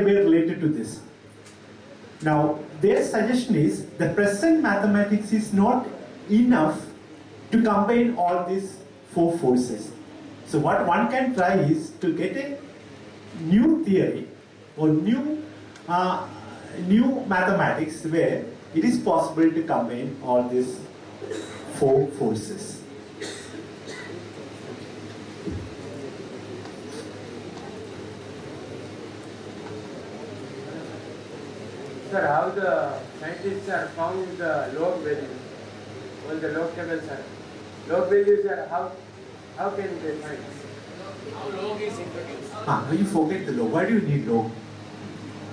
way related to this. Now, their suggestion is the present mathematics is not enough to combine all these four forces. So what one can try is to get a new theory or new mathematics where it is possible to combine all these four forces. Sir, how the scientists are found the log values? All the log tables are log values are how can they find? How log is introduced? You forget the log. Why do you need log?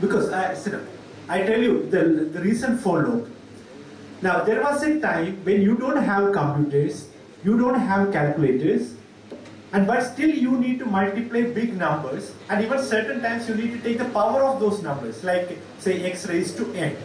Because I tell you the reason for log. Now there was a time when you don't have computers, you don't have calculators, but still you need to multiply big numbers, and even certain times you need to take the power of those numbers, like say x raised to n.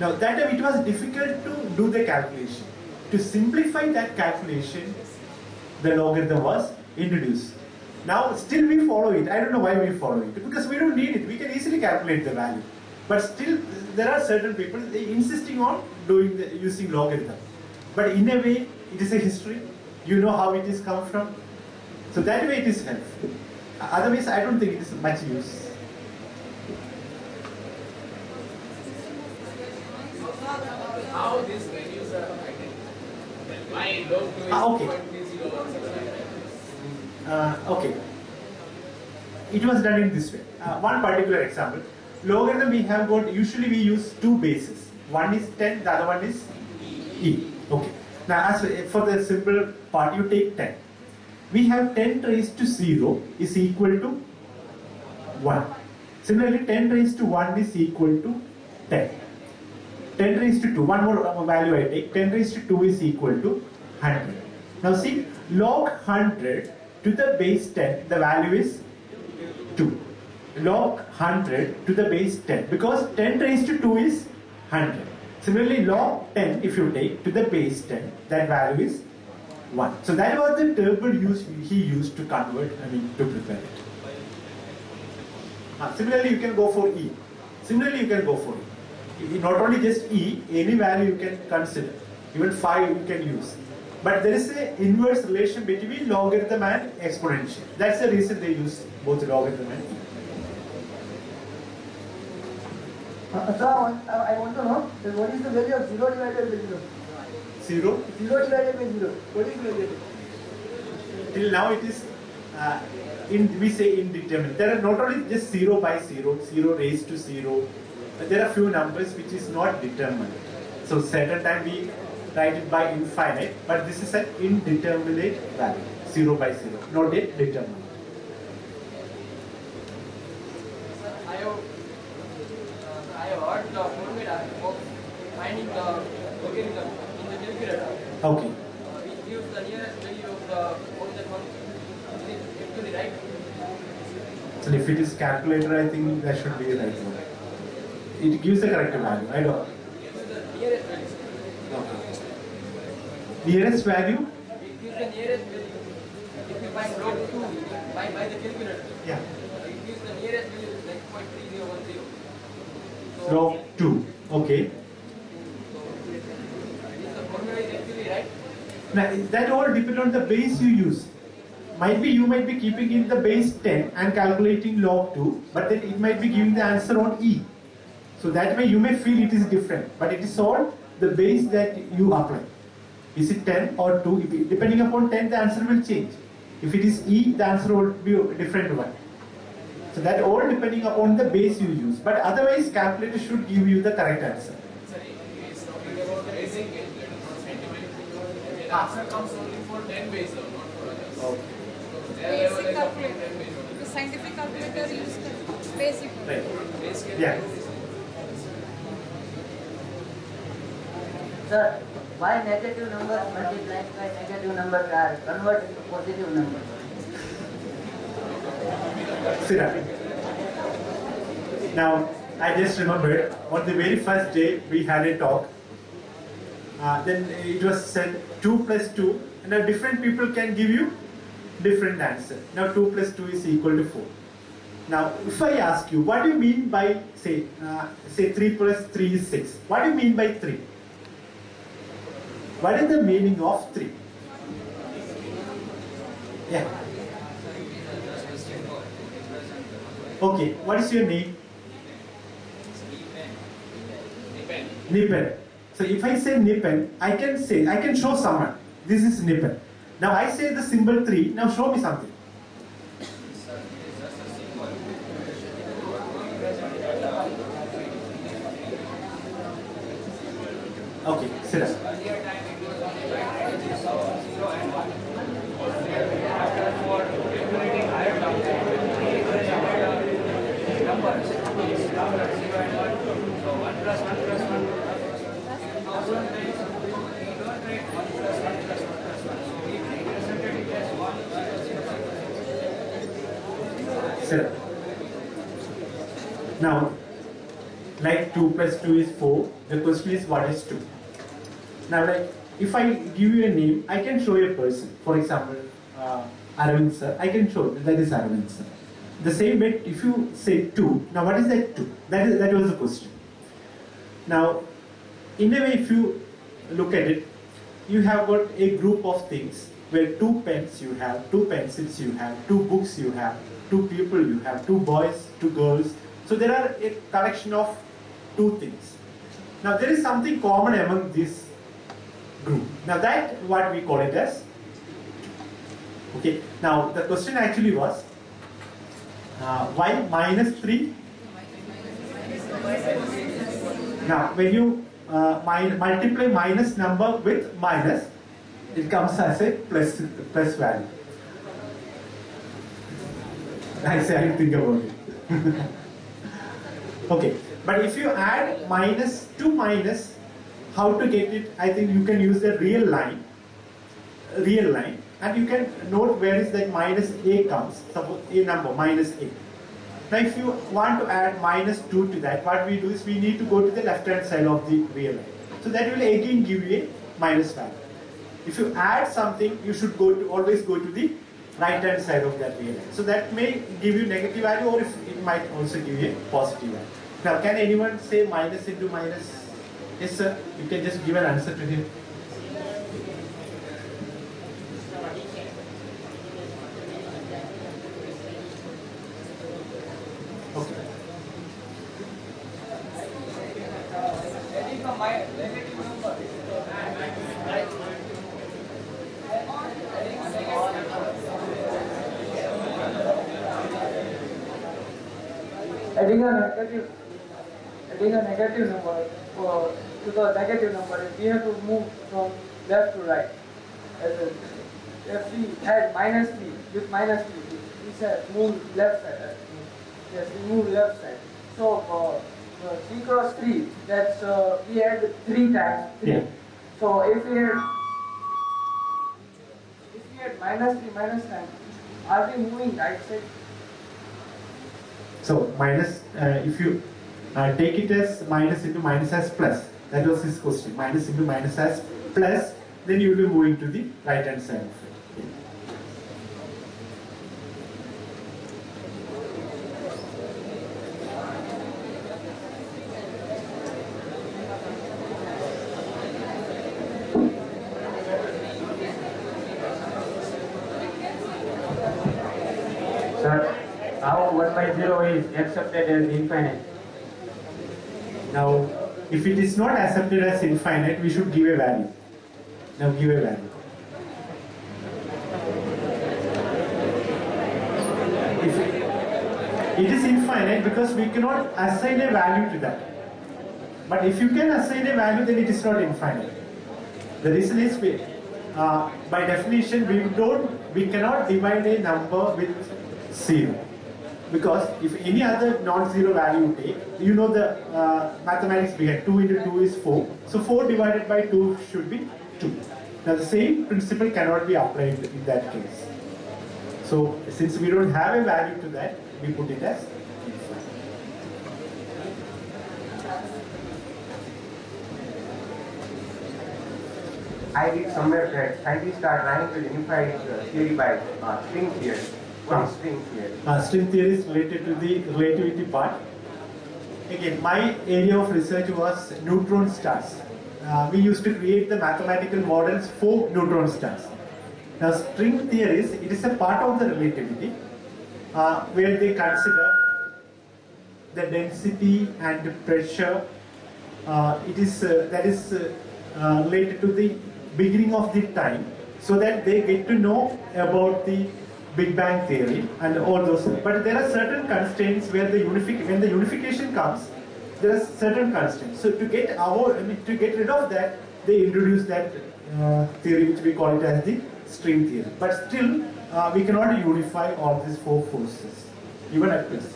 Now that time it was difficult to do the calculation. To simplify that calculation, the logarithm was introduced. Now still we follow it. I don't know why we follow it, because we don't need it. We can easily calculate the value. But still there are certain people insisting on using logarithm. But in a way it is a history. You know how it is come from. So that way it is helpful. Otherwise I don't think it is much use. How these values are identified? Why log 2 is okay. Okay. It was done in this way. One particular example. Logarithm we have got, usually we use two bases. One is 10, the other one is e. Okay. Now as for the simple part, you take 10. We have 10 raised to 0 is equal to 1. Similarly, 10 raised to 1 is equal to 10. 10 raised to 2, one more value I take, 10 raised to 2 is equal to 100. Now see, log 100 to the base 10, the value is 2. Log 100 to the base 10, because 10 raised to 2 is 100. Similarly, log 10, if you take to the base 10, that value is 1. So that was the table he used to convert, to prepare it. Similarly, you can go for E. Similarly, you can go for E. Not only just E, any value you can consider. Even 5 you can use. But there is an inverse relation between logarithm and exponential. That's the reason they use both logarithm and E. Sir, I want to know what is the value of 0 divided by 0? 0? 0 divided by 0. What is the value? Till now it is, we say indeterminate. There are not only just 0 by 0, 0 raised to 0. There are few numbers which is not determinate. So certain time we write it by infinite, but this is an indeterminate value. 0 by 0, not yet determinate. I have heard the formula of finding the logarithm in the calculator. Okay. It gives the nearest value of the function. Is it actually right? So if it is calculator, I think that should be the right one. It gives the correct value. I don't. It gives the nearest value. Okay. Nearest value? It gives the nearest value. If you find log 2 by the calculator, Yeah. it gives the nearest value like 0.3010. Log 2. Okay. The formula is actually right. Now that all depends on the base you use. You might be keeping in the base 10 and calculating log 2, but then it might be giving the answer on E. So that way you may feel it is different, but it is all the base that you apply. Is it 10 or 2? Depending upon 10, the answer will change. If it is E, the answer will be a different one. So that all depending upon the base you use. But otherwise, calculator should give you the correct answer. Sorry, he is talking about the basic calculator, not scientific. The answer comes only for 10 base, not for others. Okay. So their level is up to 10 base. The scientific calculator is the basic. Right. Base calculator. Yeah. Sir, why negative numbers multiplied by negative numbers are converted into positive numbers? Sit down. Now, I just remembered on the very first day we had a talk. Then it was said 2 plus 2, and now different people can give you different answer. Now 2 plus 2 is equal to 4. Now, if I ask you, what do you mean by, say 3 plus 3 is 6? What do you mean by 3? What is the meaning of 3? Yeah. Okay, what is your name? Nipen. So if I say Nipen, I can show someone, this is Nipen. Now I say the symbol 3, now show me something. Okay, sit down. Sit down. Now, like 2 plus 2 is 4, the question is what is 2? Now, like, if I give you a name, I can show you a person. For example, Arvind sir, I can show that is Arvind sir. The same way, if you say 2, now what is that 2? That was the question. Now, in a way, if you look at it, you have got a group of things where 2 pens you have, 2 pencils you have, 2 books you have, 2 people you have, 2 boys, 2 girls. So there are a collection of 2 things. Now there is something common among this group. Now that what we call it as. Okay. Now the question actually was why minus 3? Now when you multiply minus number with minus, it comes as a plus value. I say I think about it. Okay, but if you add minus to minus, how to get it? I think you can use the real line, and you can note where is that minus a comes. Suppose a number minus a. Now, if you want to add minus 2 to that, what we do is we need to go to the left hand side of the real line. So that will again give you a minus value. If you add something, you should always go to the right hand side of that real line. So that may give you negative value, or if it might also give you a positive value. Now, can anyone say minus into minus? Yes, sir. You can just give an answer to him. Okay. Adding a negative number to the negative number, we have to move from left to right. If we had minus 3 with minus 3, we said move left side. Yes, we move left side. So 3 cross 3, that's we had 3 times 3. Yeah. So if we had minus 3 minus 9, are we moving right side? So minus, if you take it as minus into minus as plus, that was his question. Minus into minus as plus, then you will be moving to the right hand side of it. Sir, how 1 by 0 is accepted as infinite? Now, if it is not accepted as infinite, we should give a value. Now give a value. It is infinite because we cannot assign a value to that. But if you can assign a value, then it is not infinite. The reason is by definition we cannot divide a number with 0. Because if any other non-zero value you take, you know the mathematics behind 2 into 2 is 4. So 4 divided by 2 should be 2. Now the same principle cannot be applied in that case. So since we don't have a value to that, we put it as infinite. I read somewhere that scientists are trying to unify theory by string theory. What is string theory? String theory is related to the relativity part. Again, my area of research was neutron stars. We used to create the mathematical models for neutron stars. Now, string theories, it is a part of the relativity where they consider the density and pressure. It is that is related to the beginning of the time, so that they get to know about the Big Bang theory and all those. But there are certain constraints where when the unification comes, there are certain constraints. So to get rid of that, they introduce that theory, which we call it as the string theory. But still, we cannot unify all these four forces, even at present.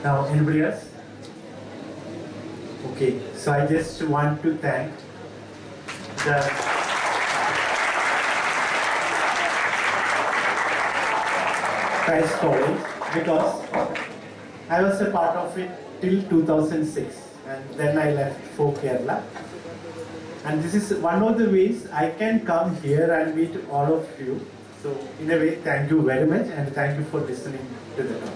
Now, anybody else? Okay, so I just want to thank the Christ College, because I was a part of it till 2006, and then I left for Kerala. And this is one of the ways I can come here and meet all of you. So in a way, thank you very much, and thank you for listening to the talk.